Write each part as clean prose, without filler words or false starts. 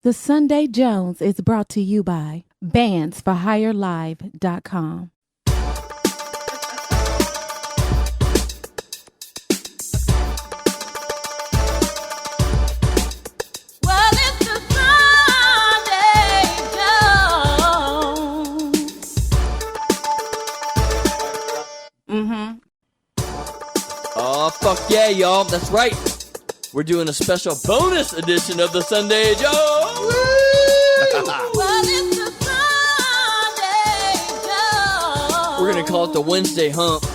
The Sunday Jones is brought to you by bandsforhirelive.com. Well, it's the Sunday Jones. Oh, fuck yeah, y'all. That's right. We're doing a special bonus edition of the Sunday Joe. Well, it's the Sunday Jones. We're going to call it the Wednesday hump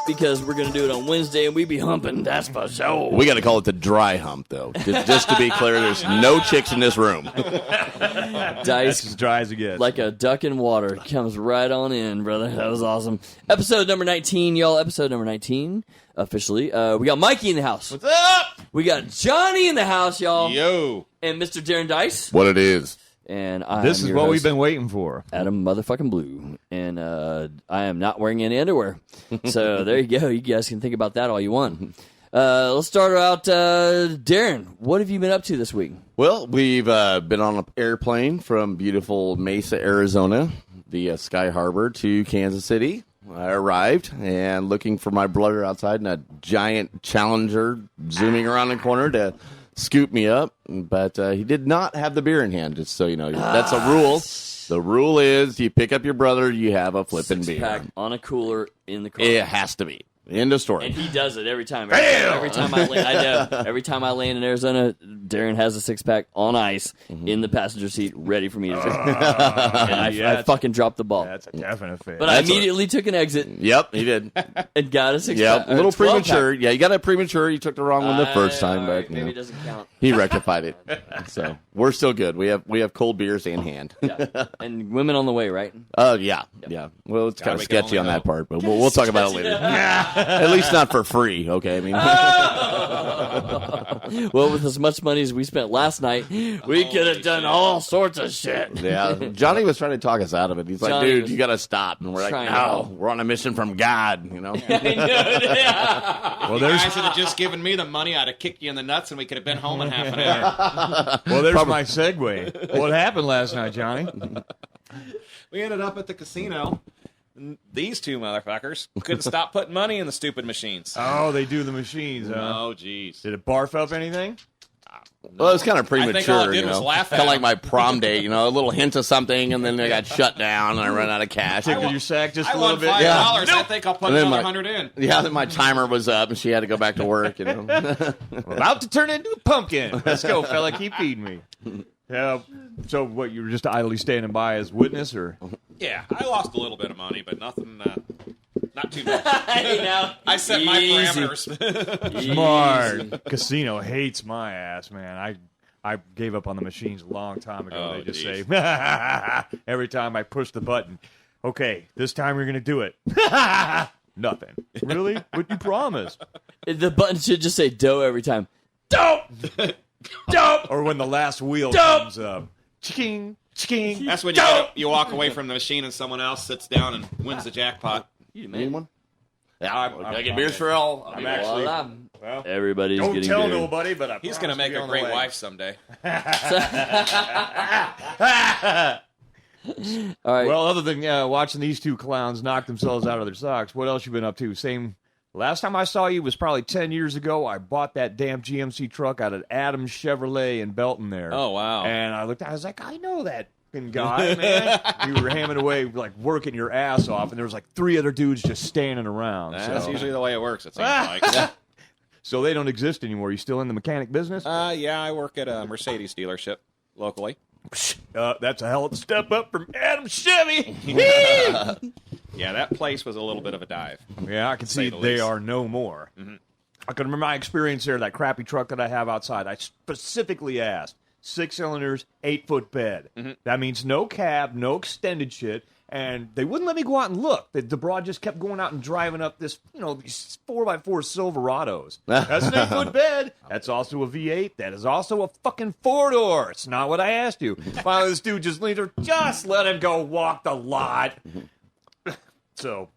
because we're going to do it on Wednesday and we be humping. That's for sure. We got to call it the dry hump, though. Just to be clear, there's no chicks in this room. Dice as dry as it gets. like a duck in water. Comes right on in, brother. That was awesome. Episode number 19, y'all. Episode number 19, officially. We got Mikey in the house. What's up? We got Johnny in the house, y'all. Yo. And Mr. Darren Dice. What it is. And I This am is your what host, we've been waiting for. Adam motherfucking Blue. And I am not wearing any underwear. So there you go. You guys can think about that all you want. Let's start out. Darren, what have you been up to this week? Well, we've been on an airplane from beautiful Mesa, Arizona, via Sky Harbor to Kansas City. I arrived and looking for my brother outside in a giant Challenger zooming around the corner to scoop me up, but he did not have the beer in hand, just so you know. That's a rule. The rule is you pick up your brother, you have a flipping beer. Pack on a cooler in the car. It has to be. End of story. And he does it every time. Every time I know. Every time I land in Arizona, Darren has a 6-pack on ice in the passenger seat, ready for me to drink. And I fucking dropped the ball. That's a definite fail. But I immediately took an exit Yep, he did. and got a 6-pack. Yep, a little 12-pack. premature. Yeah, you got it premature. You took the wrong one the first time, but you maybe know, it doesn't count. he rectified it. So we're still good. We have cold beers in hand. Yeah. And women on the way, right? Yeah. Well, it's kind of sketchy on that part, but we'll talk about it later. At least not for free, okay? I mean, Well, with as much money as we spent last night, we could have done all sorts of shit. yeah. Johnny was trying to talk us out of it. He's like, Johnny dude, was you got to stop. And we're like, trying to no, help. we're on a mission from God, you know? Well, you guys should have just given me the money. I'd have kicked you in the nuts, and we could have been home in half an hour. Well, there's my segue. What happened last night, Johnny? We ended up at the casino. And these two motherfuckers couldn't stop putting money in the stupid machines. Oh, they do the machines, huh? Oh, jeez. Did it barf up anything? Well, it's kind of I think all premature, it did you was know? laugh at Kind of like him. my prom date, you know? A little hint of something, and then they got shut down, and I ran out of cash. Tickle your sack just I a little won bit. $5. Yeah. I think I'll put And then another my- 100 in. Yeah, then my timer was up, and she had to go back to work, you know? About to turn into a pumpkin. Let's go, fella. Keep feeding me. Yeah. So, what? You were just idly standing by as witness, or? Yeah, I lost a little bit of money, but nothing, not too much. Hey, now. I set my Easy. parameters. Smart. Casino hates my ass, man. I gave up on the machines a long time ago. Oh, They just geez. say every time I push the button, okay, this time we're gonna do it. Nothing. Really? What you promised? The button should just say dough every time. Dope! Dope! Or when the last wheel Dope. comes up, ching, ching. That's when you walk away from the machine and someone else sits down and wins the jackpot. You Need man. one? Yeah, I'm I get beers for all. I'm actually. Voila. Well, Everybody's don't getting tell beer. nobody, but He's going to make a great wife someday. All right. Well, other than watching these two clowns knock themselves out of their socks, what else you been up to? Same. Last time I saw you was probably 10 years ago. I bought that damn GMC truck out of Adams Chevrolet in Belton there. Oh, wow. And I looked, I was like, I know that fucking guy, man. You were hamming away, like working your ass off, and there was like 3 other dudes just standing around. That's so. usually the way it works, it seems like. So they don't exist anymore. You still in the mechanic business? Yeah, I work at a Mercedes dealership locally. That's a hell of a step up from Adam Chevy. Yeah, that place was a little bit of a dive. Yeah, I can see the they least. are no more. Mm-hmm. I can remember my experience there, that crappy truck that I have outside. I specifically asked, 6 cylinders, 8-foot bed. Mm-hmm. That means no cab, no extended shit. And they wouldn't let me go out and look. The broad just kept going out and driving up this, these 4x4 Silverados. That's an 8-foot bed. That's also a V8. That is also a fucking 4-door. It's not what I asked you. Finally, this dude just leans over, just let him go walk the lot. So,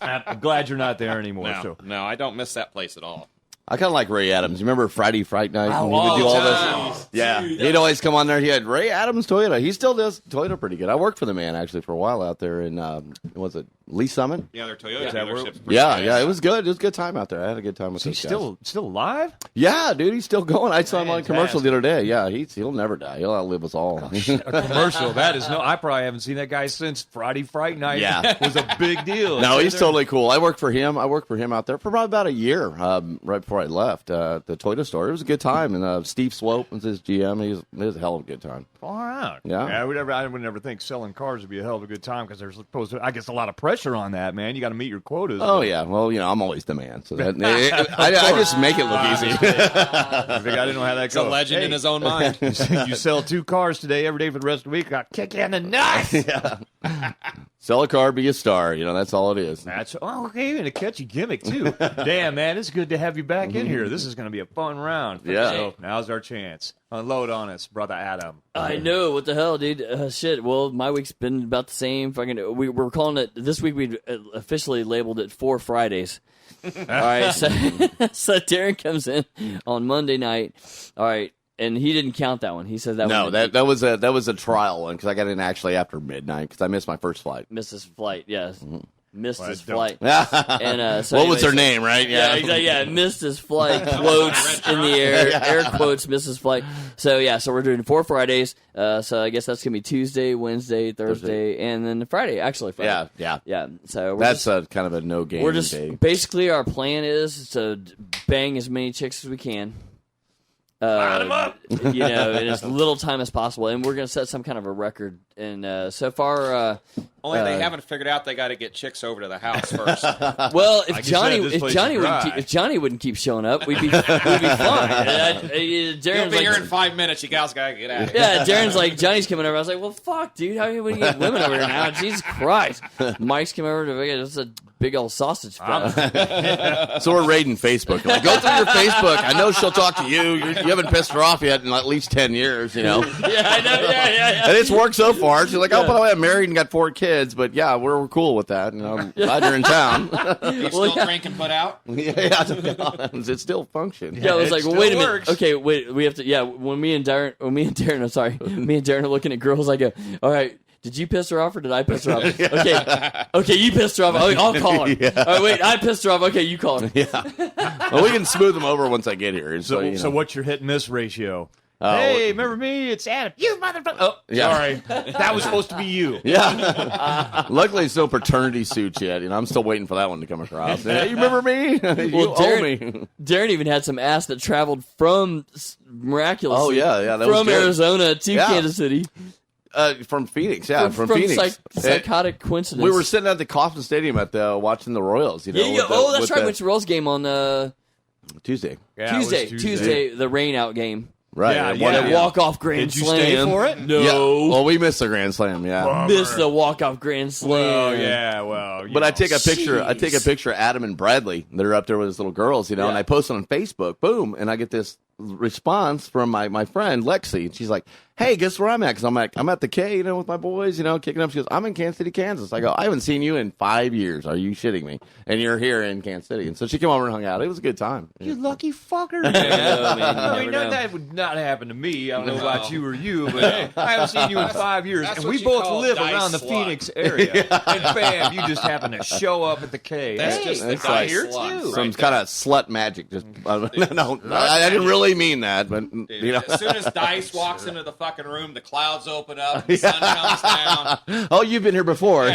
I'm glad you're not there anymore. No, So. no, I don't miss that place at all. I kind of like Ray Adams. You remember Friday Fright Night? Oh, And he would do all time. this. Yeah, he'd always come on there. He had Ray Adams Toyota. He still does Toyota pretty good. I worked for the man actually for a while out there in was it Lee Summit? Yeah, their Toyota Yeah. dealership's pretty Yeah, nice. yeah, it was good. It was a good time out there. I had a good time with He's those guys. still alive? Yeah, dude, he's still going. I saw him on a commercial Fantastic. the other day. Yeah, he'll never die. He'll outlive us all. A commercial. That is I probably haven't seen that guy since Friday Fright Night. Yeah. was a big deal. No, he's totally cool. I worked for him. I worked for him out there for probably about a year, right before I left the Toyota store. It was a good time, and Steve Swope was his GM. It was a hell of a good time. Far out. Yeah. I would never think selling cars would be a hell of a good time because there's supposed to, I guess, a lot of pressure on that, man. You got to meet your quotas. Oh yeah, well I'm always the man, so that I just make it look easy. I didn't know how that It's a goes. legend in his own mind. You sell 2 cars today, every day for the rest of the week. I'll kick you in the nuts. Sell a car, be a star. That's all it is. That's okay, and a catchy gimmick too. Damn, man, it's good to have you back in here. This is going to be a fun round. Yeah. So now's our chance. Unload on us, brother Adam. I know, what the hell, dude? Shit. Well, my week's been about the same. Fucking, we're calling it this week. We officially labeled it 4 Fridays. All right, so Darren comes in on Monday night. All right, and he didn't count that one. He said that No, one that was a trial one because I got in actually after midnight because I missed my first flight. missed his flight. Yes, missed his don't. flight. what And so was anyways, her name, right? Yeah, exactly. Yeah, missed his flight. Quotes in the air quotes, missed his flight. So yeah, so we're doing 4 Fridays. So I guess that's gonna be Tuesday, Wednesday, Thursday, and then Friday. Actually, Friday. Yeah. So we're That's just, kind of a no game we're just day. basically our plan is to bang as many chicks as we can. Line 'em up. In as little time as possible, and we're gonna set some kind of a record. And so far, Only they haven't figured out they got to get chicks over to the house first. well, Like if you Johnny said, this if place Johnny is wouldn't dry. if Johnny wouldn't keep showing up, we'd be fine. You'll Darren's be here in like, 5 minutes. You guys got to get out of here. yeah, Darren's like, Johnny's coming over. I was like, well, fuck, dude, how are you get women over here now? Jesus Christ. Mike's coming over to it's a big old sausage fest. So we're raiding Facebook. Like, go through your Facebook. I know she'll talk to you. You haven't pissed her off yet in at least 10 years, Yeah, I know. Yeah. And it's worked so far. She's like, oh, by the way, I'm married and got 4 kids, but yeah, we're cool with that. I'm glad you're in town. You still drink and put out? yeah, it still functions. Yeah, I was It like, well, still wait a minute. works. Okay, wait, we have to. Yeah, when me and Darren, me and Darren are looking at girls. I go, all right. Did you piss her off or did I piss her off? Okay, you pissed her off. I'll call her. Yeah. All right, wait, I pissed her off. Okay, you call her. Well, we can smooth them over once I get here. So what's your hit and miss ratio? Hey, remember me? It's Adam. You motherfucker. Oh, Yeah. sorry. That was supposed to be you. Yeah. Luckily, it's no paternity suits yet. I'm still waiting for that one to come across. Hey, you remember me? You Well, owe me. Darren even had some ass that traveled from miraculously. Oh, yeah, that was from good. Arizona to Yeah. Kansas City. From Phoenix, yeah, from from Phoenix. psychotic coincidence. We were sitting at the Kauffman Stadium watching the Royals. Yeah. Oh, that's right. Went to Royals game on Tuesday. Yeah, it was Tuesday, the rain out game. Right. Yeah, One yeah. of- Walk off grand Did you slam. stay for it? No. Yeah. Well, we missed the Grand Slam. Yeah. Missed the walk off grand slam. Oh, yeah, well. But I know. take a picture. I take a Jeez. picture of Adam and Bradley. They're up there with his little girls, and Yeah. I post it on Facebook. Boom, and I get this response from my friend Lexi, and she's like, "Hey, guess where I'm at?" Because I'm like, I'm at the K, with my boys, kicking up. She goes, "I'm in Kansas City, Kansas." I go, "I haven't seen you in 5 years. Are you shitting me?" And you're here in Kansas City, and so she came over and hung out. It was a good time. You lucky fucker. I know, man, you I never mean, know. that would not happen to me. I don't know about you or you, but I haven't seen you in 5 years. That's And what we you both call live dice around the slut. Phoenix area. And bam, you just happen to show up at the K. That's Hey, just the It's dice like here slut too. right Some there. kind of slut magic. Just no, I didn't really mean that, but Dude, you know. as soon as Dice walks into the fucking room, the clouds open up, the sun comes down. Oh, you've been here before.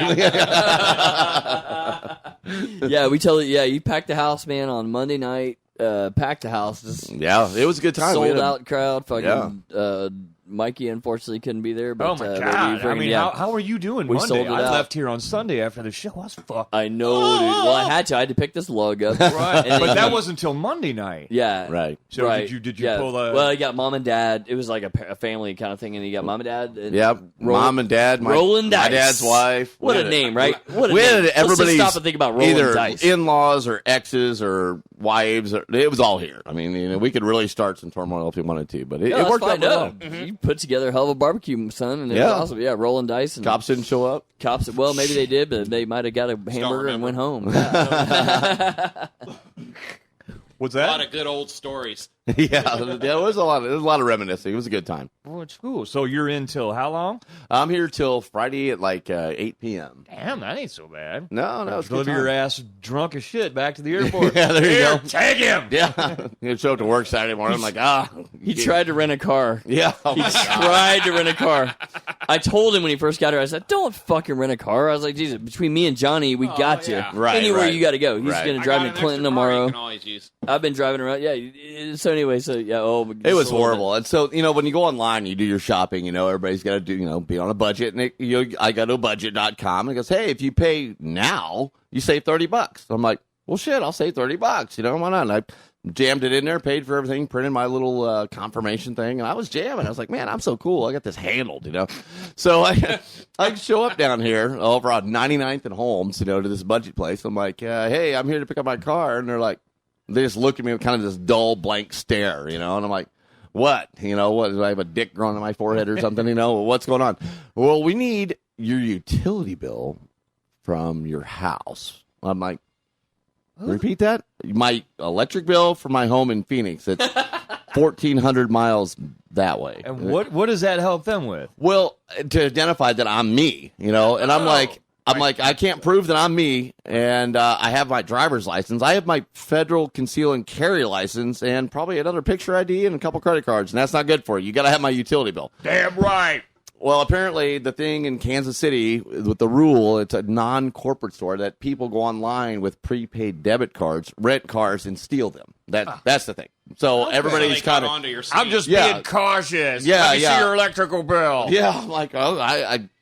Yeah, we tell you. Yeah, you packed the house, man, on Monday night. Packed the house. Just Yeah, it was a good time. We sold had a- out crowd. Fucking. Yeah. Mikey unfortunately couldn't be there. But, Oh my but god! we I freaking- mean, yeah. how are you doing We Monday? sold it I out. left here on Sunday after the show. I was fucked. I know, dude. Well, I had to to pick this lug up. Right, And but then- that wasn't until Monday night. Yeah. Right. So right. did you yeah. pull a? Well, you got mom and dad. It was like a family kind of thing, and you got mom and dad. And Yep. Mom and dad. Rolling my dice. dad's wife. What We a had name, right? What a We name. had Let's just everybody's stop and think about rolling either dice. in-laws or exes or wives. It was all here. I mean, we could really start some turmoil if we wanted to, but it No, that's worked fine. out No, well. you put together a hell of a barbecue, son, and it Yeah. was awesome. Yeah, rolling dice and Cops didn't show up. cops. Well, maybe they did, but they might have got a hamburger and went home. What's A that? lot of good old stories. Yeah, there was a lot of reminiscing. It was a good time. Well, it's cool. So you're in till how long? I'm here till Friday at like 8 p.m. Damn, that ain't so bad. No, it's good Deliver your time. ass drunk as shit back to the airport. Yeah, there you go. Take him. Yeah, you show up to work Saturday morning. I'm like, He tried to rent a car. Yeah, He tried to rent a car. I told him when he first got here, I said, don't fucking rent a car. I was like, Jesus, between me and Johnny, we got you. yeah. Right, Anywhere right. you got to go. He's Right. going to I drive got me an to Clinton extra car you tomorrow. can always use. I've been driving around. Yeah. So anyway, It was horrible. And so, when you go online, you do your shopping, everybody's got to do, be on a budget. And I go to budget.com and it goes, hey, if you pay now, you save $30. I'm like, well, shit, I'll save $30. Why not? And I jammed it in there, paid for everything, printed my little confirmation thing. And I was jamming. I was like, man, I'm so cool. I got this handled, So I show up down here over on 99th and Holmes, to this budget place. I'm like, hey, I'm here to pick up my car. And they're like, they just look at me with kind of this dull, blank stare, and I'm like, what? What? Do I have a dick growing on my forehead or something? What's going on? Well, we need your utility bill from your house. I'm like, repeat that? My electric bill for my home in Phoenix. It's 1,400 miles that way. And what does that help them with? Well, to identify that I'm me, and I'm like, I can't prove that I'm me, and I have my driver's license. I have my federal conceal and carry license, and probably another picture ID and a couple credit cards, and that's not good for you. You got to have my utility bill. Damn right. Well, apparently the thing in Kansas City with the rule, it's a non-corporate store that people go online with prepaid debit cards, rent cars, and steal them. That's the thing. So everybody's kind of. I'm just being cautious. Yeah, Let me yeah. see your electrical bill. Yeah, I'm like,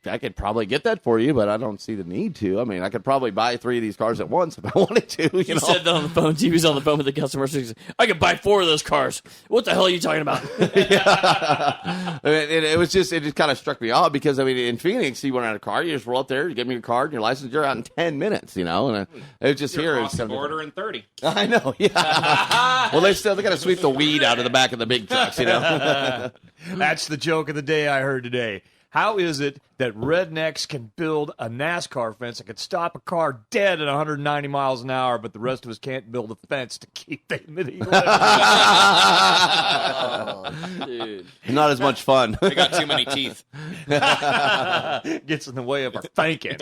I could probably get that for you, but I don't see the need to. I mean, I could probably buy 3 of these cars at once if I wanted to. He said that on the phone. He was on the phone with the customer service. I could buy 4 of those cars. What the hell are you talking about? I mean, it just kind of struck me off because, in Phoenix, you went out a car, you just roll up there, you give me your card and your license, you're out in 10 minutes, and it was just here. Across the border in 30. I know, yeah. Well, they got to sweep the weed out of the back of the big trucks, That's the joke of the day I heard today. How is it that rednecks can build a NASCAR fence that could stop a car dead at 190 miles an hour, but the rest of us can't build a fence to keep the medieval? Dude. Not as much fun. They got too many teeth. Gets in the way of our thinking.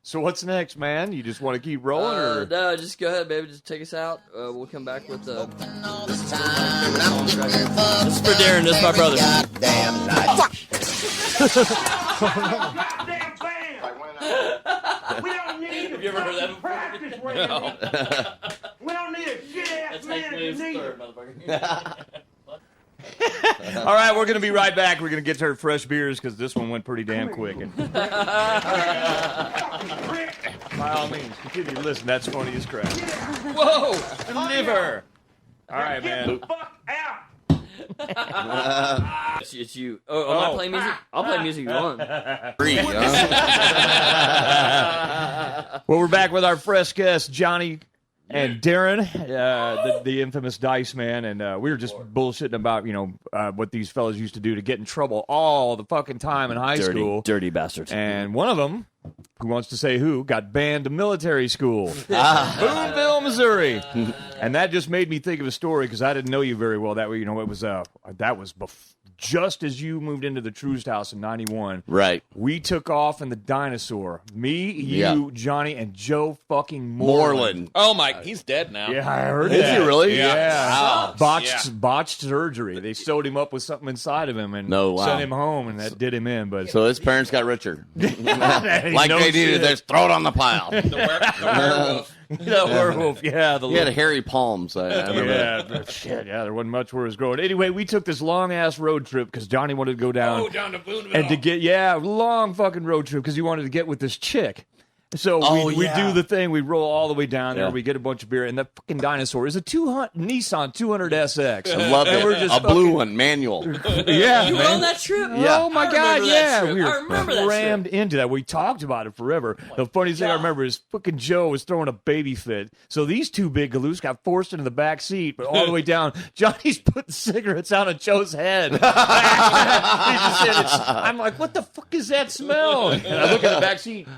So what's next, man? You just want to keep rolling, or No, just go ahead, baby. Just take us out. We'll come back with This is for Darren. This is my brother. We don't need Have you ever heard that before? practice We don't need a shit-ass man to need it. all right, we're going to be right back. We're going to get to our fresh beers because this one went pretty damn quick. And by all means, continue to listen. That's funny as crap. Whoa, liver. All right, Get man. the fuck out. It's you. Oh, am I playing music? I'll play music if you want. Free, Well, we're back with our fresh guests, Johnny and Darren, the infamous Dice Man, and we were just bullshitting about what these fellas used to do to get in trouble all the fucking time in high school. Dirty bastards. And one of them, who wants to say who, got banned to military school, Boonville, Missouri, and that just made me think of a story because I didn't know you very well. That way, it was that was just as you moved into the Troost house in '91. Right. We took off in the Dinosaur. Me, you, Yeah. Johnny, and Joe fucking Moreland. Oh, my. He's dead now. Yeah, I heard Is that. he really? Yeah. Wow. Botched surgery. They sewed him up with something inside of him and No, wow. sent him home, and that did him in. But So his parents got richer. Like no they needed, shit. just throw it on the pile. The werewolf. the werewolf, yeah, the He had hairy palms. I remember that. yeah, shit, yeah. There wasn't much where it was growing. Anyway, we took this long ass road trip because Johnny wanted to go down Oh, down to Boonville. and to get long fucking road trip because he wanted to get with this chick. So we do the thing. We roll all the way down there. Yeah. We get a bunch of beer, and that fucking Dinosaur is a Nissan 200 SX. I love And it. we're just A blue one, manual. Yeah, You were man. on that trip? Oh my I God! remember that Yeah, trip. we I were remember that crammed trip. into that. We talked about it forever. The funniest thing I remember is fucking Joe was throwing a baby fit. So these two big galoos got forced into the back seat, but all the way down. Johnny's putting cigarettes out on Joe's head. He just said I'm like, what the fuck is that smell? And I look at the back seat.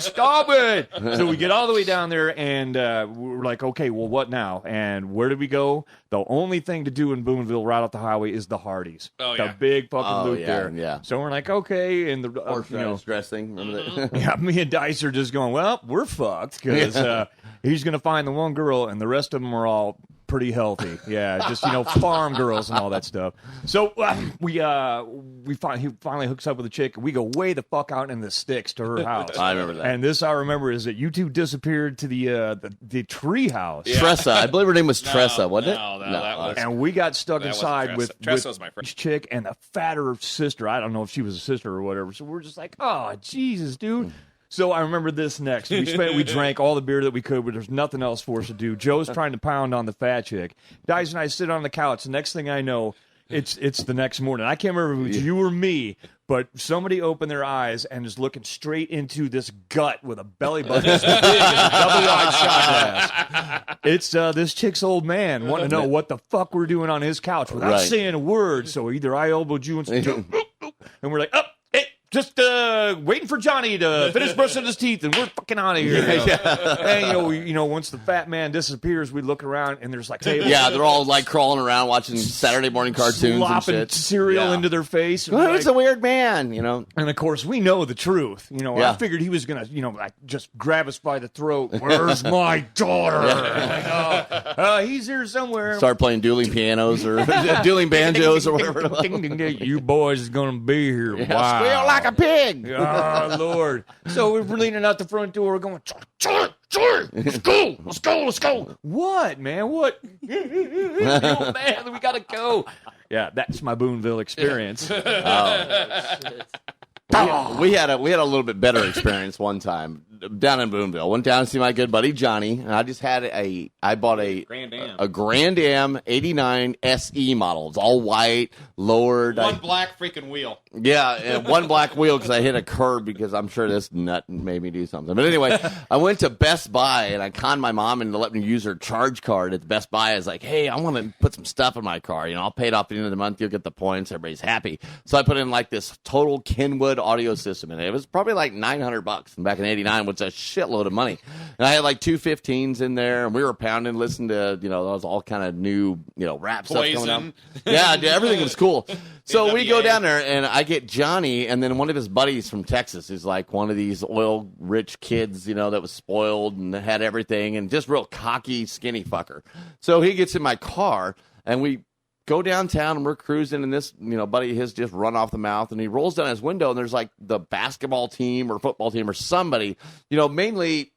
Stop it. So we get all the way down there, and we're like, okay, well, what now? And where did we go? The only thing to do in Boonville right off the highway is the Hardee's. The big fucking loop there. Yeah. So we're like, okay, and the dressing. Remember that? yeah, me and Dice are just going, well, we're fucked because he's going to find the one girl, and the rest of them are all pretty healthy. Yeah, just farm girls and all that stuff. So he finally hooks up with a chick, and we go way the fuck out in the sticks to her house. I remember that. And this I remember is that you two disappeared to the tree house. Yeah. Tressa, I believe her name was Tressa, wasn't it? No, that was. And we got stuck inside with Tressa was my friend. this chick and the fatter sister. I don't know if she was a sister or whatever. So we're just like, oh Jesus, dude. So I remember this next. We drank all the beer that we could, but there's nothing else for us to do. Joe's trying to pound on the fat chick. Dice and I sit on the couch. The next thing I know, it's the next morning. I can't remember if it was you or me, but somebody opened their eyes and is looking straight into this gut with a belly button as big as a double-wide shot glass. It's this chick's old man wanting to know what the fuck we're doing on his couch without saying a word. So either I elbowed you and and we're like, up. Just waiting for Johnny to finish brushing his teeth, and we're fucking out of here. And once the fat man disappears, we look around, and there's like tables. Yeah, they're all like crawling around watching Saturday morning cartoons slopping and shit. cereal into their face. Well, it's a weird man, And of course, we know the truth. I figured he was gonna, just grab us by the throat. Where's my daughter? Like, he's here somewhere. Start playing dueling pianos or dueling banjos or whatever. You boys is gonna be here. Wow. Squeal like a pig. Oh, Lord. So we're leaning out the front door. We're going, Charlie, let's go. What, man? What? Oh, man, we got to go. Yeah, that's my Boonville experience. We had a little bit better experience one time down in Boonville. Went down to see my good buddy Johnny, and I bought a Grand Am 89 SE model. It's all white, lowered. One black freaking wheel. Yeah, and one black wheel because I hit a curb because I'm sure this nut made me do something. But anyway, I went to Best Buy and I conned my mom into letting me use her charge card at the Best Buy. I was like, hey, I want to put some stuff in my car. I'll pay it off at the end of the month. You'll get the points. Everybody's happy. So I put in like this total Kenwood audio system in it. It was probably like $900 back in '89, which is a shitload of money. And I had like two 15s in there, and we were pounding, listening to that was all kind of new rap stuff coming up. Yeah, everything was cool. So we go down there, and I get Johnny, and then one of his buddies from Texas is like one of these oil-rich kids, that was spoiled and had everything, and just real cocky, skinny fucker. So he gets in my car, and we go downtown, and we're cruising, and this, buddy of his just run off the mouth, and he rolls down his window, and there's like the basketball team or football team or somebody, mainly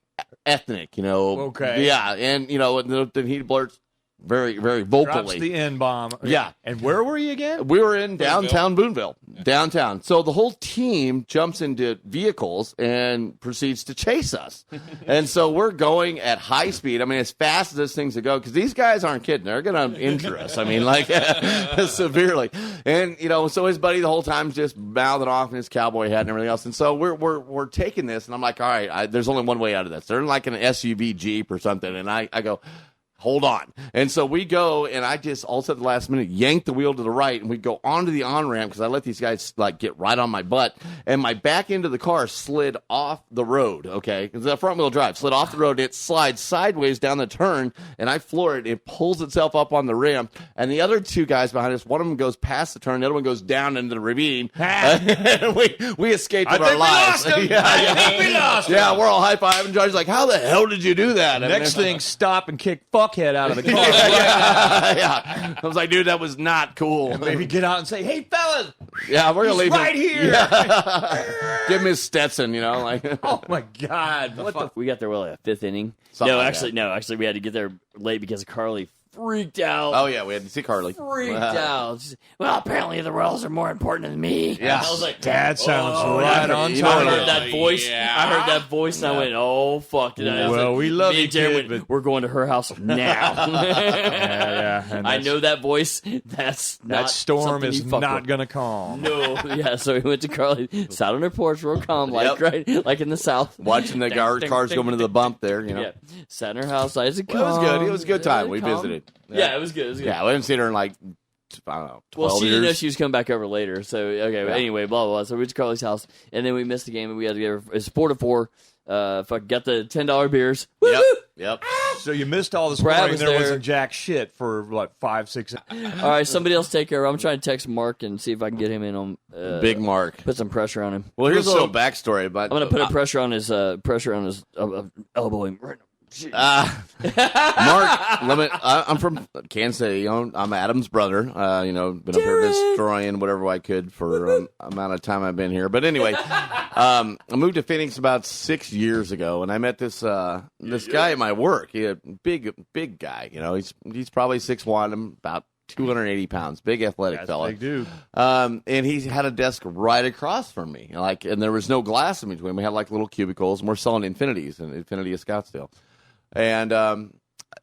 ethnic, Okay. Yeah, and, then he blurts very, very vocally. Drops the N-bomb. Yeah. And where were you again? We were in downtown Boonville. Downtown. So the whole team jumps into vehicles and proceeds to chase us. And so we're going at high speed. I mean, as fast as this thing's to go, because these guys aren't kidding. They're going to injure us. I mean, like, severely. And, so his buddy the whole time just mouthing off in his cowboy hat and everything else. And so we're taking this, and I'm like, all right, there's only one way out of this. They're in like an SUV Jeep or something. And I go, hold on. And so we go, and I just, all of a sudden, the last minute, yank the wheel to the right, and we go onto the on-ramp, because I let these guys, get right on my butt, and my back end of the car slid off the road, okay? Because the front-wheel drive slid off the road. It slides sideways down the turn, and I floor it. It pulls itself up on the ramp, and the other two guys behind us, one of them goes past the turn, the other one goes down into the ravine. we escaped with our lives. I think we lost him. Yeah, we're all high-fiving. Johnny's like, how the hell did you do that? Next thing, stop and kick fuckhead out of the car. Yeah. I was like, dude, that was not cool. Maybe get out and say, hey, fellas. Yeah, we're going to leave right here. Yeah. Give him his Stetson, Oh, my God. What the we got there, a fifth inning? Something No, like actually, we had to get there late because Carly freaked out. Oh, yeah, we had to see Carly. Freaked out. She's, well, apparently the Royals are more important than me. Yeah. I was like, that sounds right on I time. heard that voice. Yeah. I heard that voice, and I went, "Oh fuck!" And I was Well, like, we love me you, and Jerry kid, went, but- we're going to her house now. Yeah. And I know that voice. That's not that storm something is you fuck not with. going to calm. No, yeah. So we went to Carly, sat on her porch, real calm, like Yep. right, like in the South. Watching the cars going into the bump there, Yeah, sat in her house. I was Well, it was good. It was a good time. We visited. Yeah, it was good. It was good. Yeah, we haven't seen her in like I don't know, 12 Well, she years. didn't know she was coming back over later. So, okay, but Yeah. anyway, blah, blah, blah. So we went to Carly's house, and then we missed the game, and we had to get her. It's 4-4. Got the $10 beers. Yep. So you missed all the Brad scoring. was There there. wasn't jack shit for what 5, 6. All right, somebody else take care of it. I'm trying to text Mark and see if I can get him in on Big Mark. Put some pressure on him. Well, here's a little backstory about. I'm gonna put a pressure on his elbow him. Mark, I'm from Kansas City. I'm Adam's brother. Been up here destroying whatever I could for amount of time I've been here. But anyway, I moved to Phoenix about 6 years ago, and I met this guy at my work. He's a big guy. He's probably 6'1". I'm about 280 pounds, big athletic fella. Big dude. And he had a desk right across from me, and there was no glass in between. We had like little cubicles, and we're selling Infinities in Infinity of Scottsdale. And,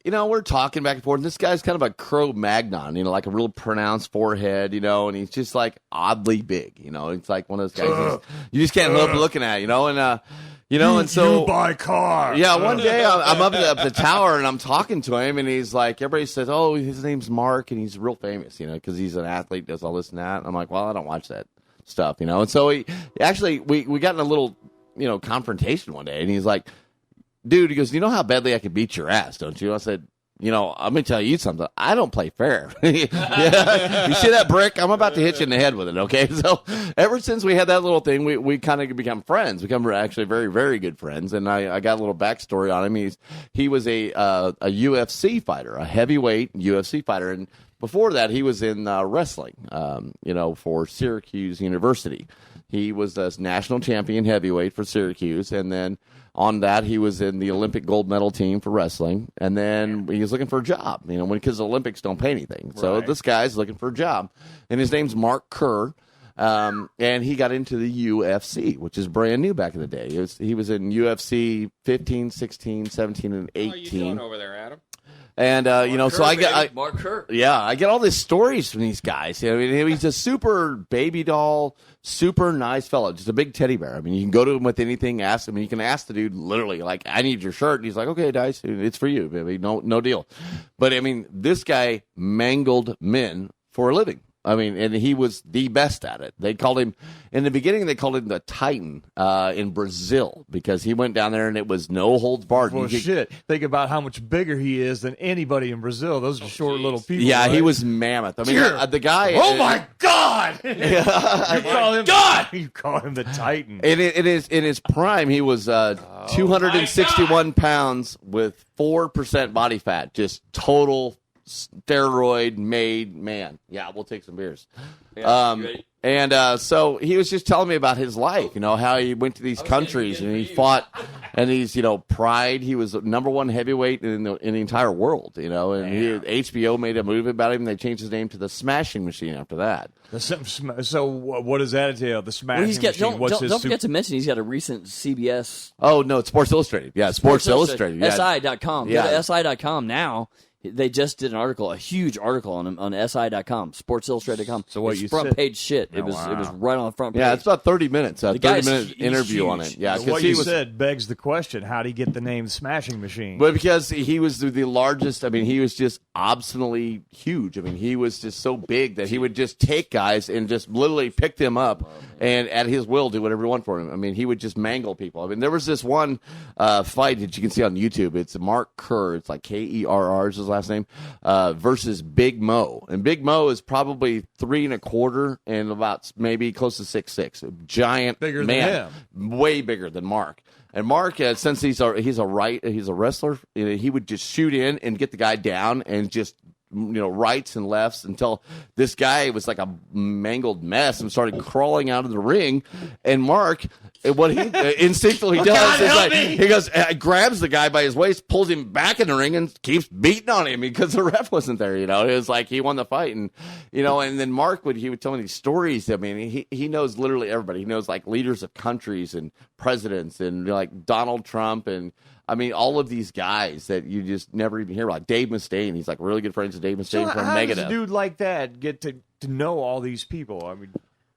we're talking back and forth. And this guy's kind of a Cro-Magnon, like a real pronounced forehead, and he's just like oddly big, It's like one of those guys you just can't help looking at, and so. You buy car. Yeah, one day I'm up at the tower and I'm talking to him, and he's like, everybody says, oh, his name's Mark, and he's real famous, because he's an athlete, does all this and that. And I'm like, well, I don't watch that stuff, And so we got in a little, confrontation one day, and he's like, dude, he goes, you know how badly I could beat your ass, don't you? I said, I'm going to tell you something. I don't play fair. Yeah. You see that brick? I'm about to hit you in the head with it, okay? So ever since we had that little thing, we kind of become friends. Become actually very, very good friends. And I got a little backstory on him. He was a UFC fighter, a heavyweight UFC fighter. And before that, he was in wrestling, for Syracuse University. He was a national champion heavyweight for Syracuse, and then on that, he was in the Olympic gold medal team for wrestling, and then he was looking for a job, because the Olympics don't pay anything. So this guy's looking for a job, and his name's Mark Kerr, and he got into the UFC, which is brand new back in the day. He was in UFC 15, 16, 17, and 18. How are you doing over there, Adam? And so I get Mark Kerr. Yeah, I get all these stories from these guys. He's a super baby doll, super nice fellow, just a big teddy bear. You can go to him with anything, ask him, and you can ask the dude literally, like, I need your shirt. And he's like, okay, Dice, it's for you, baby, no deal. But this guy mangled men for a living. And he was the best at it. They called him, in the beginning, they called him the Titan in Brazil because he went down there and it was no holds barred. Well, shit. Think about how much bigger he is than anybody in Brazil. Those are short little people. Yeah, right? he was mammoth. The guy. Oh, my God! You call him God! You call him the Titan. In his prime, he was 261 pounds with 4% body fat. Just total steroid made man. Yeah, we'll take some beers. So he was just telling me about his life, how he went to these countries and he fought, and he's, Pride. He was number one heavyweight in the entire world, and HBO made a movie about him. They changed his name to the Smashing Machine after that. So what does that entail? The Smashing Machine. Don't forget to mention he's got a recent CBS. Oh no, it's Sports Illustrated. Yeah, Sports Illustrated. Yeah. SI.com. Yeah. Go to SI.com now. They just did an article, a huge article on him on SI.com, SportsIllustrated.com. So what it's you front said? page shit. It was right on the front page. Yeah, it's about 30 minutes. A guy's 30-minute interview huge. on it. Yeah, What he you was. said begs the question: how did he get the name Smashing Machine? But because he was the largest, he was just obstinately huge. He was just so big that he would just take guys and just literally pick them up and at his will do whatever he wanted for him. He would just mangle people. There was this one fight that you can see on YouTube. It's Mark Kerr. It's like Kerr is his last name, versus Big Mo. And Big Mo is probably 3 1/4 and about maybe close to 6'6". A giant Bigger than man. Way bigger than Mark. And Mark, since he's a wrestler, he would just shoot in and get the guy down and just rights and lefts until this guy was like a mangled mess and started crawling out of the ring. And Mark, what he instinctively does is like he goes, grabs the guy by his waist, pulls him back in the ring, and keeps beating on him because the ref wasn't there. It was like he won the fight, and and then Mark would tell me these stories. He knows literally everybody. He knows like leaders of countries and presidents and like Donald Trump and. All of these guys that you just never even hear about. Dave Mustaine, he's like really good friends with Dave Mustaine from how Megadeth. does a dude like that get to know all these people?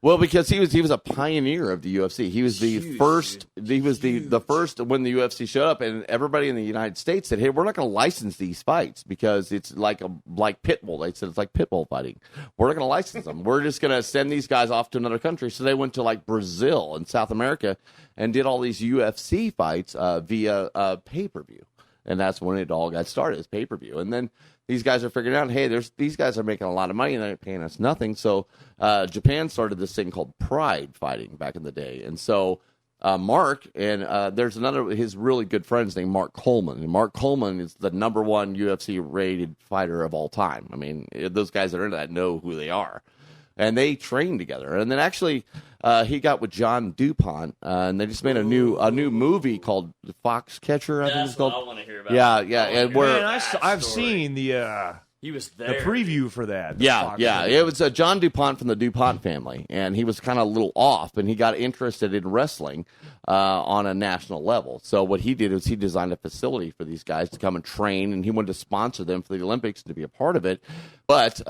Well, because he was a pioneer of the UFC. He was the first. He was the first when the UFC showed up, and everybody in the United States said, "Hey, we're not going to license these fights because it's like pit bull." They said it's like pit bull fighting. We're not going to license them. We're just going to send these guys off to another country. So they went to like Brazil and South America and did all these UFC fights via pay-per-view, and that's when it all got started as pay-per-view. And then these guys are figuring out, hey, these guys are making a lot of money and they're paying us nothing. So Japan started this thing called Pride fighting back in the day. And so Mark, and there's his really good friend's named Mark Coleman. And Mark Coleman is the #1 UFC rated fighter of all time. I mean, those guys that are into that know who they are. And they trained together. And then actually, he got with John DuPont, and they just made a new movie called Foxcatcher. I think it's called. What I want to hear about. Yeah, and Man, I've seen the he was the there. preview for that. Yeah. It was John DuPont from the DuPont family, and he was kind of a little off, and he got interested in wrestling on a national level. So what he did is he designed a facility for these guys to come and train, and he wanted to sponsor them for the Olympics and to be a part of it. But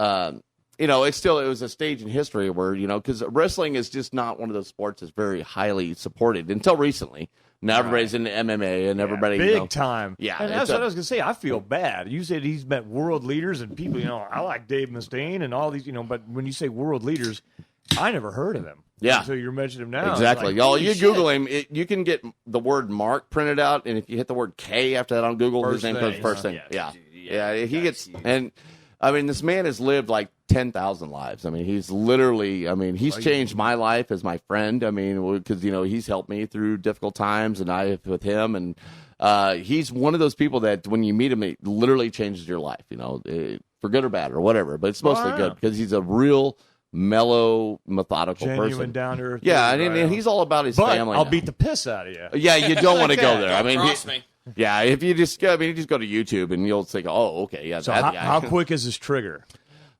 it was a stage in history where, because wrestling is just not one of those sports that's very highly supported until recently. Now everybody's into MMA and everybody, big time. Yeah, and that's what I was gonna say. I feel bad. You said he's met world leaders and people. I like Dave Mustaine and all these. But when you say world leaders, I never heard of him. Yeah. So you're mentioning him now. Exactly. Like, Y'all, you shit. Google him, you can get the word Mark printed out, and if you hit the word K after that on Google, his name comes first thing. Yeah. He gets, and I mean, this man has lived like 10,000 lives. I mean, he's literally, he's changed my life as my friend. I mean, because, he's helped me through difficult times, and I have with him. And he's one of those people that when you meet him, it literally changes your life, for good or bad or whatever. But it's mostly good because he's a real mellow, methodical Genuine, person. down to earth. Yeah, and he's all about his family. I'll now. beat the piss out of you. Yeah, you don't want to go there. I mean, Cross me. yeah, if you just go to YouTube and you'll think, oh, okay, yeah, So that guy. how quick is his trigger?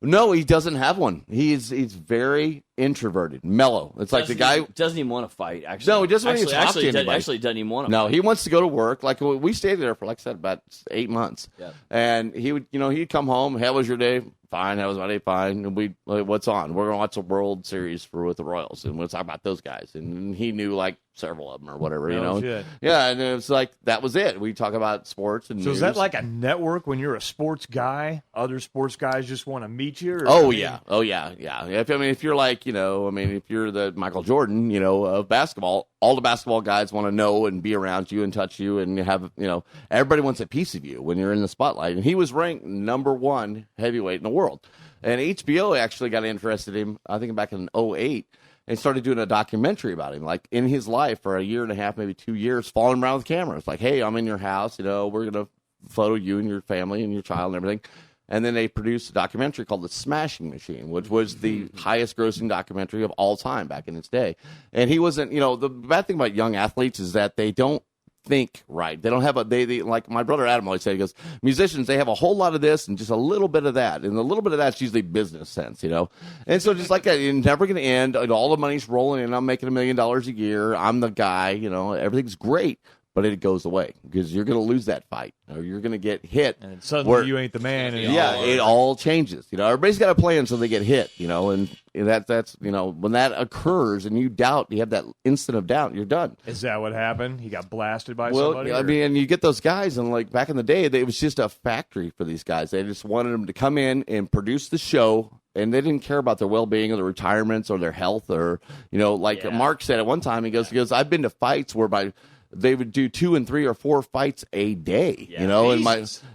No, he doesn't have one. He's very introverted, mellow. It's like the guy doesn't even want to fight. Actually, No, he doesn't want to talk to anybody. Actually, doesn't even want to. No, he wants to go to work. Like we stayed there for, like I said, about 8 months. Yeah. And he would, he'd come home. How was your day? Fine. How was my day? Fine. And we, what's on? We're gonna watch the World Series with the Royals, and we'll talk about those guys. And he knew like several of them or whatever, Shit. Yeah, and it was like that was it. We talk about sports and. So news. is that like a network when you're a sports guy? Other sports guys just want to meet you? Or, Oh yeah. If you're like, if you're the Michael Jordan, of basketball, all the basketball guys want to know and be around you and touch you and have, everybody wants a piece of you when you're in the spotlight. And he was ranked #1 heavyweight in the world. And HBO actually got interested in him, I think back in 2008, and started doing a documentary about him, like in his life for a year and a half, maybe 2 years, following around with cameras. Like, hey, I'm in your house, we're going to photo you and your family and your child and everything. And then they produced a documentary called The Smashing Machine, which was the highest grossing documentary of all time back in its day. And he wasn't, the bad thing about young athletes is that they don't think right. They don't have they like my brother Adam always said, he goes, musicians, they have a whole lot of this and just a little bit of that. And a little bit of that's usually business sense, And so just like that, it's never going to end. All the money's rolling in. I'm making $1 million a year. I'm the guy, everything's great. But it goes away because you're going to lose that fight or you're going to get hit. And suddenly you ain't the man anymore. It all changes. Everybody's got a plan so they get hit, and that's when that occurs and you have that instant of doubt, you're done. Is that what happened? He got blasted by somebody? I mean, and you get those guys, and like back in the day, it was just a factory for these guys. They just wanted them to come in and produce the show. And they didn't care about their well-being or their retirements or their health or, Mark said at one time, he goes, I've been to fights where they would do 2 and 3 or 4 fights a day, and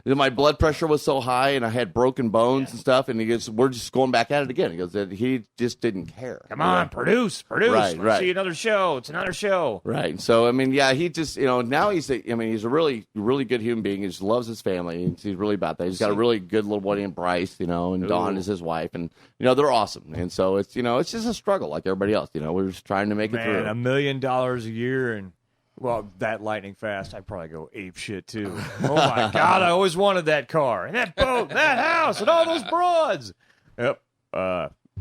my blood pressure was so high and I had broken bones and stuff. And he goes, we're just going back at it again. He goes, he just didn't care. Come on, produce. Right. Let's see another show. It's another show. Right. So, he just, now he's a really, really good human being. He just loves his family. He's really about that. He's got a really good little buddy in Bryce, and Dawn is his wife. And, they're awesome. And so it's, it's just a struggle like everybody else. We're just trying to make it through. $1 million a year and, well, that lightning fast, I'd probably go ape shit too. Oh my God, I always wanted that car and that boat, and that house, and all those broads. Yep.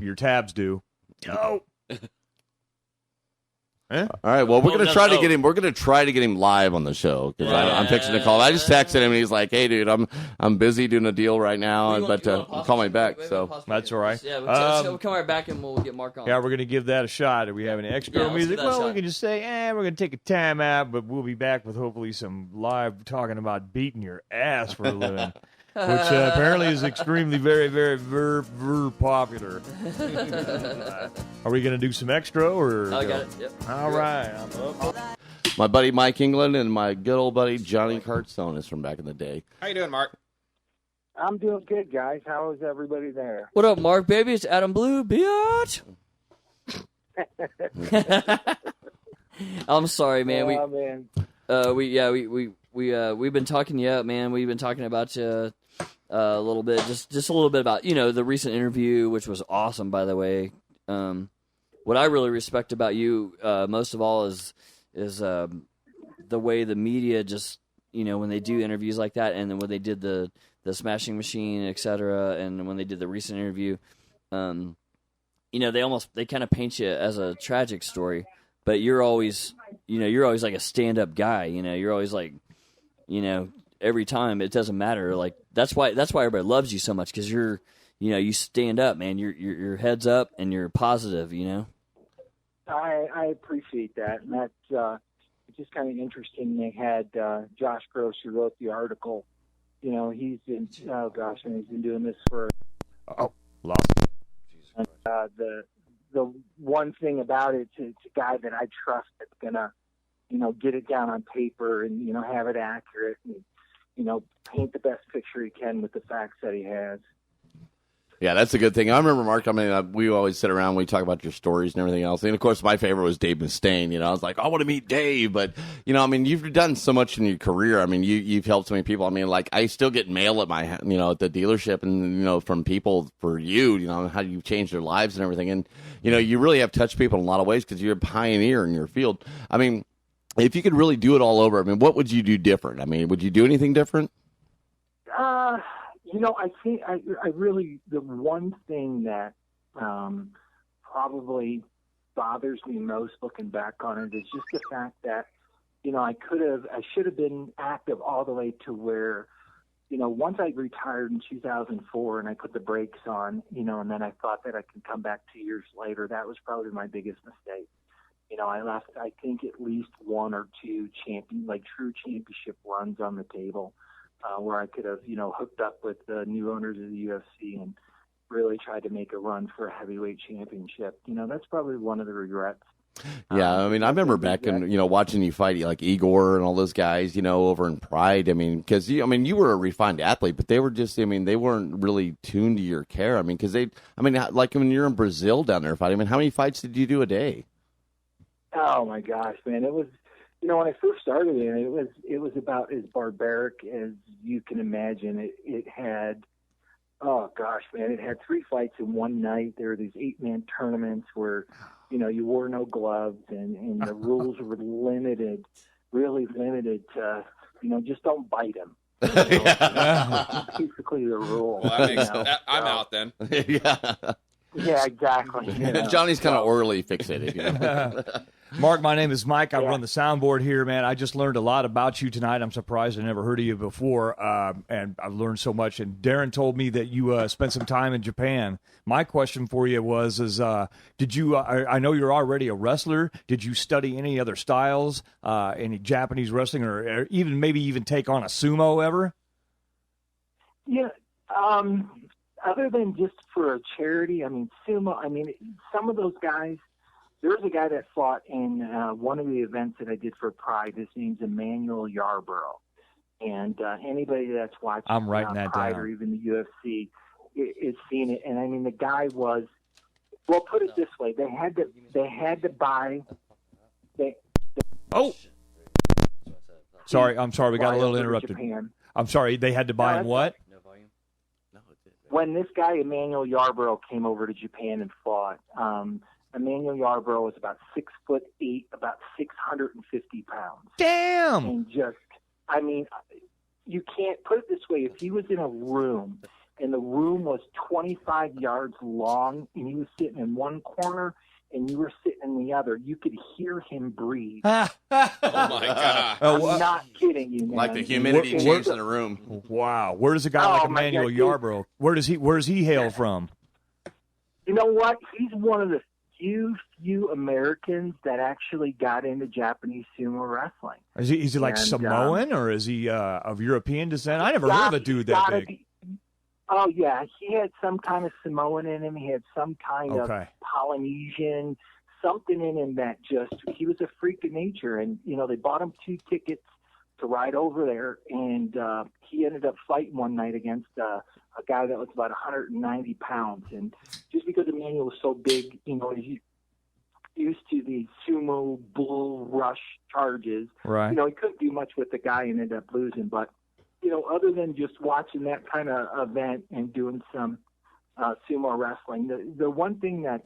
Your tabs do. Oh. Eh? All right. Well, we're Oh, gonna no, try to oh. get him. We're gonna try to get him live on the show because I'm fixing to call. I just texted him and he's like, "Hey, dude, I'm busy doing a deal right now, but call me back." So That's all right. Yeah, we'll come right back and we'll get Mark on. Yeah, we're going to give that a shot. Do we have any extra Yeah, let's music? give that a Well, we shot. can just say, we're going to take a time out, but we'll be back with hopefully some live talking about beating your ass for a living, which apparently is extremely, very, very, very, very popular. Are we going to do some extra? Or I got it. Yep. All right. I'm up. my buddy Mike England and my good old buddy Johnny Cartstone is from back in the day. How you doing, Mark? I'm doing good, guys. How is everybody there? What up, Mark, baby? It's Adam Blue, bitch. I'm sorry, man. We've been talking you up, man. We've been talking about you a little bit, just a little bit about the recent interview, which was awesome, by the way. What I really respect about you most of all is the way the media just when they do interviews like that, and then when they did the Smashing Machine, etc., and when they did the recent interview, they kind of paint you as a tragic story, but you're always like a stand-up guy. You're always like, every time it doesn't matter. Like that's why everybody loves you so much, because you stand up, man. Your head's up and you're positive. I appreciate that, and that's it's just kind of interesting. They had Josh Gross, who wrote the article. He's been he's been doing this for. Lost. The one thing about it, it's a guy that I trust that's gonna, get it down on paper and have it accurate and paint the best picture he can with the facts that he has. Yeah, that's a good thing. I remember, Mark, we always sit around, we talk about your stories and everything else. And, of course, my favorite was Dave Mustaine. I was like, I want to meet Dave. But, you've done so much in your career. You've helped so many people. I still get mail at my, at the dealership and, from people for you, how you've changed their lives and everything. And, you really have touched people in a lot of ways because you're a pioneer in your field. If you could really do it all over, what would you do different? Would you do anything different? I think I really, the one thing that probably bothers me most looking back on it is just the fact that, I should have been active all the way to where, once I retired in 2004 and I put the brakes on, and then I thought that I could come back 2 years later, that was probably my biggest mistake. I left, I think, at least one or two true championship runs on the table. Where I could have, hooked up with the new owners of the UFC and really tried to make a run for a heavyweight championship. That's probably one of the regrets. Yeah, I remember back in, watching you fight like Igor and all those guys, over in Pride. Because, you were a refined athlete, but they were just, they weren't really tuned to your care. Because like when you're in Brazil down there fighting, how many fights did you do a day? Oh, my gosh, man. It was... when I first started it was about as barbaric as you can imagine. It had, oh gosh, man, it had 3 fights in one night. There were these 8-man tournaments where, you wore no gloves and the rules were limited, really limited to, just don't bite him. Basically the rule. Well, I'm out then. Yeah, exactly. Johnny's kind of orally fixated. Mark, my name is Mike. I run the soundboard here, man. I just learned a lot about you tonight. I'm surprised I never heard of you before, and I've learned so much. And Darren told me that you spent some time in Japan. My question for you was, did you? I know you're already a wrestler. Did you study any other styles, any Japanese wrestling, or even maybe take on a sumo ever? Yeah. Other than just for a charity, sumo. Some of those guys. There's a guy that fought in one of the events that I did for Pride. His name's Emmanuel Yarborough. And anybody that's watching I'm writing that Pride down. or even the UFC is seeing it. And the guy was, well, put it this way: they had to buy. Sorry, I'm sorry. We got a little interrupted. Japan. I'm sorry. They had to buy him what? When this guy Emmanuel Yarborough came over to Japan and fought. Emmanuel Yarborough was about 6'8", about 650 pounds. Damn! And you can't put it this way. If he was in a room and the room was 25 yards long and he was sitting in one corner and you were sitting in the other, you could hear him breathe. Oh my God! I'm not kidding you, man. Like the humidity changed in the room. Wow. Where does a guy like Emmanuel Yarbrough? Where does he hail from? You know what? He's one of the few Americans that actually got into Japanese sumo wrestling. Is he like Samoan, or is he of European descent? I never heard of a dude that big. Oh, yeah. He had some kind of Samoan in him. He had some kind of Polynesian, something in him that he was a freak of nature. And, they bought him 2 tickets to ride over there. And he ended up fighting one night against a guy that was about 190 pounds. And just because Emmanuel was so big, he's used to the sumo bull rush charges. Right. He couldn't do much with the guy and ended up losing. But, other than just watching that kind of event and doing some sumo wrestling, the one thing that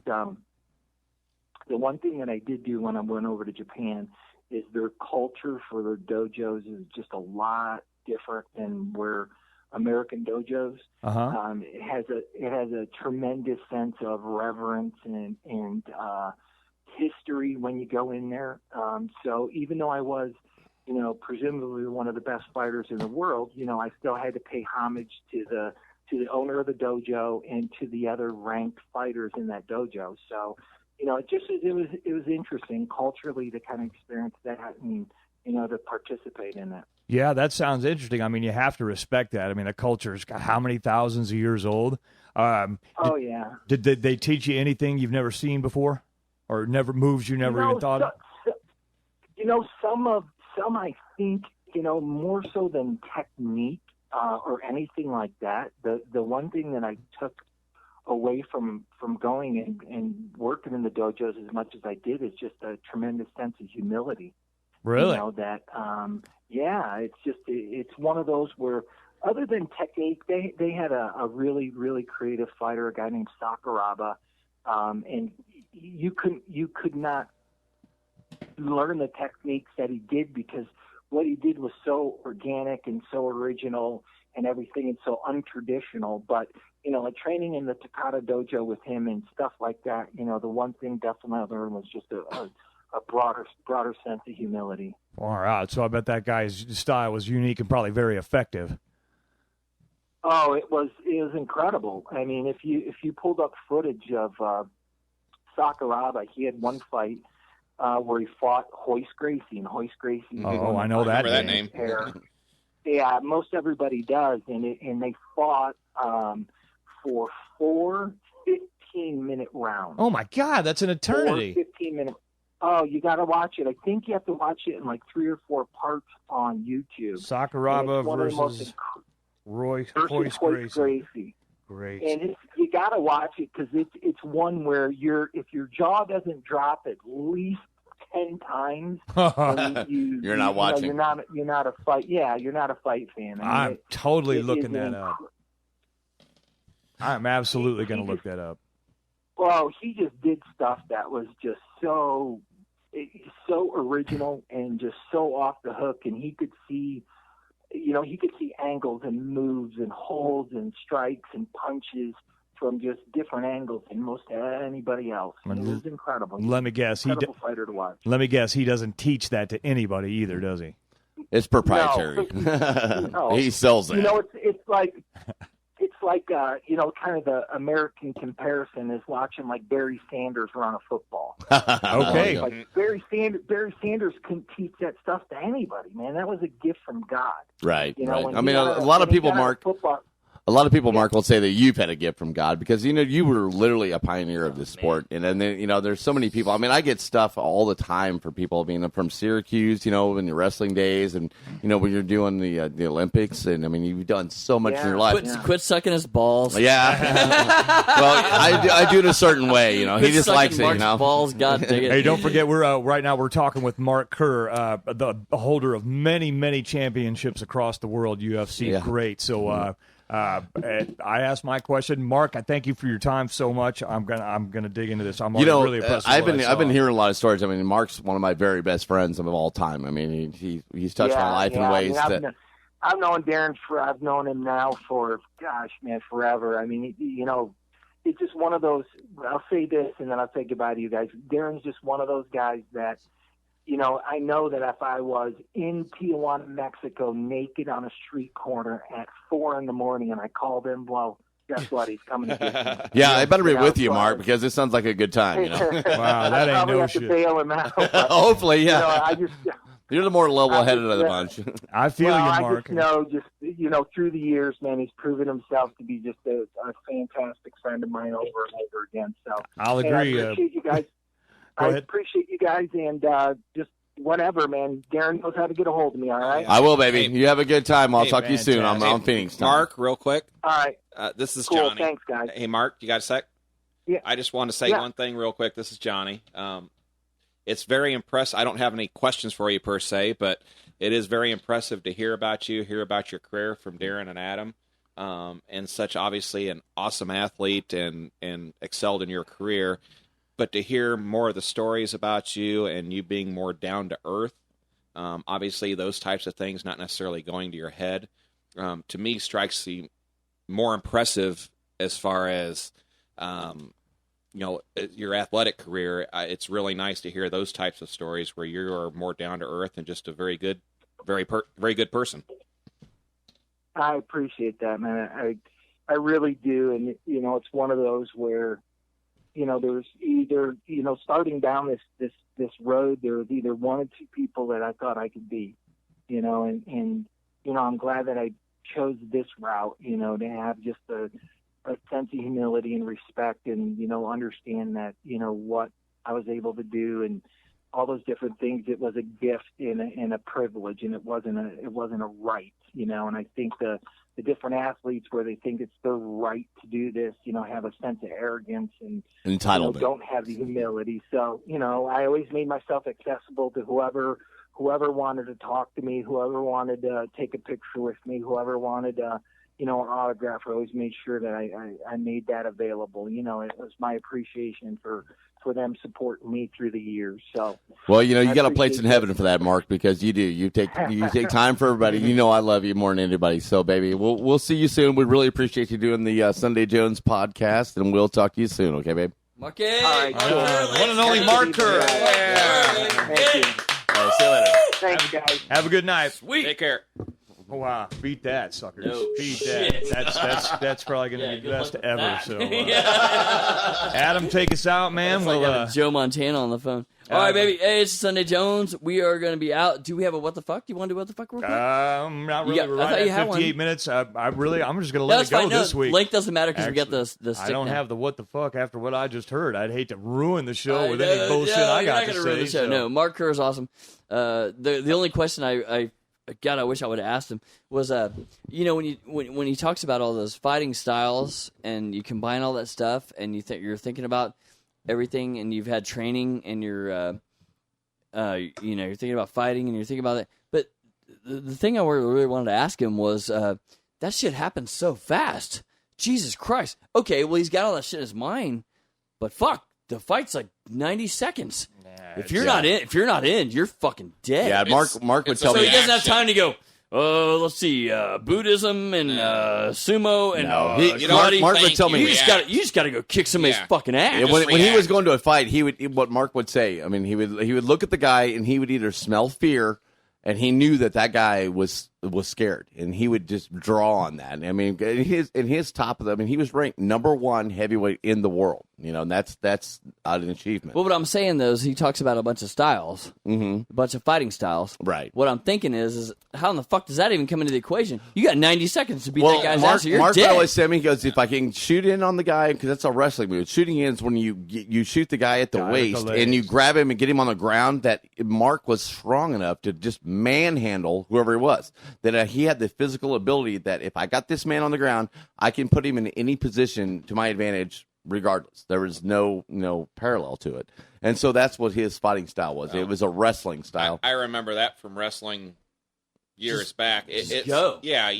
I did do when I went over to Japan is their culture for their dojos is just a lot different than where American dojos. It has a tremendous sense of reverence and history when you go in there. So even though I was presumably one of the best fighters in the world, I still had to pay homage to the owner of the dojo and to the other ranked fighters in that dojo. So, it was interesting culturally to kind of experience that and, to participate in it. Yeah, that sounds interesting. I mean, you have to respect that. I mean, the culture's got how many thousands of years old? Yeah. Did they teach you anything you've never seen before, or moves you never even thought of? Some I think, more so than technique or anything like that. The one thing that I took away from going and working in the dojos as much as I did is just a tremendous sense of humility. Really? It's one of those where, other than technique, they had a really, really creative fighter, a guy named Sakuraba, and you could not learn the techniques that he did because what he did was so organic and so original and everything and so untraditional. But, like training in the Takata dojo with him and stuff like that, the one thing definitely I learned was just a broader sense of humility. All right. So I bet that guy's style was unique and probably very effective. Oh, it was incredible. I mean, if you pulled up footage of Sakuraba, he had one fight where he fought Hoist Gracie, and Hoist Gracie. Oh, I know that name. Yeah, most everybody does, and they fought for 4 15-minute rounds. Oh my God, that's an eternity. 15-minute. Oh, you got to watch it. I think you have to watch it in like 3 or 4 parts on YouTube. Sakuraba versus Hoist Gracie. Great. And you got to watch it because it's one where if your jaw doesn't drop at least 10 times, you're not watching. You're not a fight. Yeah, you're not a fight fan. I'm totally looking that up. I'm absolutely going to look that up. Well, he just did stuff that was just so original and just so off the hook, and he could see. He could see angles and moves and holds and strikes and punches from just different angles than most anybody else. It was incredible. Let me guess, fighter to watch. Let me guess, he doesn't teach that to anybody either, does he? It's proprietary. No. He sells it. It's like kind of the American comparison is watching like Barry Sanders run a football. Okay. Like Barry Sanders couldn't teach that stuff to anybody, man. That was a gift from God. Right. Right. I mean, a lot of people, Mark. A lot of people, Mark, will say that you've had a gift from God because, you were literally a pioneer of this sport. And then, there's so many people. I mean, I get stuff all the time for people, from Syracuse, in your wrestling days and, when you're doing the Olympics. And, I mean, you've done so much in your life. Quit sucking his balls. Yeah. Well, I do it a certain way, He just likes it, Mark's balls, God dang it. Hey, don't forget, right now we're talking with Mark Kerr, the holder of many, many championships across the world, UFC. Yeah. Great. So, I asked my question, Mark. I thank you for your time so much. I'm gonna dig into this. I'm really impressed. I've been hearing a lot of stories. I mean, Mark's one of my very best friends of all time. I mean, he's touched my life in ways that I've known Darren I've known him now for forever. I mean, it's just one of those. I'll say this, and then I'll say goodbye to you guys. Darren's just one of those guys that, you know, I know that if I was in Tijuana, Mexico, naked on a street corner at 4 a.m. and I called him, well, guess what? He's coming to get me. Yeah, I better be with you, so Mark, because this sounds like a good time. You know? Wow, that I ain't probably no have to shit. bail him out. But, Hopefully, yeah. You know, I just. You're the more level-headed of the bunch. I feel Well, you, I Mark. just know, you know, through the years, man, he's proven himself to be just a fantastic friend of mine over and over again. So I'll hey, agree. I appreciate you guys. Go ahead. appreciate you guys, and just whatever, man. Darren knows how to get a hold of me. All right. I will, baby. Hey. You have a good time. I'll Hey, talk to you soon. I'm fantastic. on Phoenix time. Mark, real quick. All right. This is Cool. Johnny. Thanks, guys. Hey, Mark, you got a sec? Yeah. I just want to say Yeah. one thing real quick. This is Johnny. It's very impressive. I don't have any questions for you per se, but it is very impressive to hear about you, hear about your career from Darren and Adam, and such obviously an awesome athlete and excelled in your career. But to hear more of the stories about you and you being more down to earth, obviously those types of things not necessarily going to your head, to me strikes the more impressive as far as you know, your athletic career. It's really nice to hear those types of stories where you are more down to earth and just a very good person. I appreciate that, man. I really do, and you know, it's one of those where, you know, there's either, you know, starting down this road, there was either one or two people that I thought I could be, you know, and you know, I'm glad that I chose this route, you know, to have just a sense of humility and respect, and you know, understand that, you know, what I was able to do and all those different things. It was a gift and a privilege, and it wasn't a right, you know. And I think the different athletes where they think it's their right to do this, you know, have a sense of arrogance and Entitlement. you know, don't have the humility. So, you know, I always made myself accessible to whoever wanted to talk to me, whoever wanted to take a picture with me, whoever wanted to, you know, an autograph. I always made sure that I made that available. You know, it was my appreciation for them supporting me through the years. So, Well, you know, you I got a place in appreciate heaven for that, Mark, because you do. You take time for everybody. You know, I love you more than anybody. So, baby, we'll see you soon. We really appreciate you doing the Sunday Jones podcast, and we'll talk to you soon. Okay, babe. Mark All right, cool. One and only Mark Kerr. Thank you. All right, see you later. Thanks, guys. Have a good night. Sweet. Take care. Oh, wow. Beat that, suckers. No Beat shit. that. That's probably going to be good the best luck with ever. that. So, Yeah. Adam, take us out, man. It's like We'll, having Joe Montana on the phone. All right, baby. Hey, it's Sunday Jones. We are going to be out. Do we have a what the fuck? Do you want to do what the fuck real quick? not really. Yeah, We're I right thought you at had one. 58 minutes. I'm just going to No, let it's it go fine. No, this week. length doesn't matter because we got the Actually, stick I don't now. have the what the fuck after what I just heard. I'd hate to ruin the show with No, any bullshit I you're got not to gonna say. ruin the show. so- No, Mark Kerr is awesome. The only question I God, I wish I would have asked him was, you know, when he talks about all those fighting styles and you combine all that stuff and you're thinking about everything and you've had training and you're, you know, you're thinking about fighting and you're thinking about it. But the thing I really wanted to ask him was, that shit happens so fast. Jesus Christ. Okay, well, he's got all that shit in his mind, but fuck, the fight's like 90 seconds. If you're not in, you're fucking dead. Yeah, Mark would it's tell So me. he doesn't have time to go, let's see, Buddhism and sumo and karate. Mark would tell me. You just got to go kick somebody's Yeah. fucking ass. Yeah, when he react. was going to a fight, what Mark would say. I mean, he would look at the guy and he would either smell fear, and he knew that guy was scared, and he would just draw on that. I mean, in his top of the, I mean, he was ranked #1 heavyweight in the world. You know, and that's an achievement. Well, what I'm saying though is he talks about a bunch of styles, a bunch of fighting styles. Right. What I'm thinking is how in the fuck does that even come into the equation? You got 90 seconds to beat that guy's ass, or you're Mark dead. always said me, he goes, if I can shoot in on the guy, because that's a wrestling move. Shooting in is when you shoot the guy at the waist and you grab him and get him on the ground. That Mark was strong enough to just manhandle whoever he was. That he had the physical ability that if I got this man on the ground, I can put him in any position to my advantage. Regardless, there was no parallel to it, and so that's what his fighting style was. It was a wrestling style. I remember that from wrestling years back. It's go. Yeah.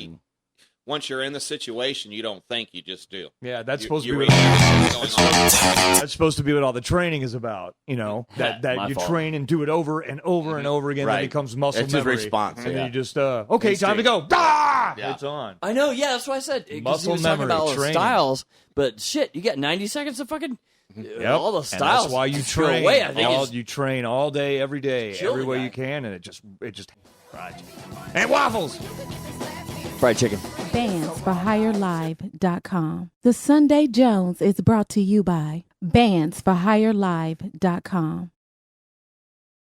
Once you're in the situation, you don't think, you just do. Yeah, that's supposed to You be react what to what's going on. that's supposed to be what all the training is about. You know, that My you fault. train and do it over and over and over again. Right. That becomes muscle It's his memory. response, And yeah. you just okay, time to go. Ah! Yeah. it's on. I know, yeah, that's what I said. 'Cause he Muscle was talking memory, about all the training. styles, but shit, you got 90 seconds of fucking all the And styles. that's why you throw train. away. I think You train all day, every day, Kill the every way guy. you can, and it just fried chicken. And waffles. fried chicken. Bandsforhirelive.com. The Sunday Jones is brought to you by Bandsforhirelive.com.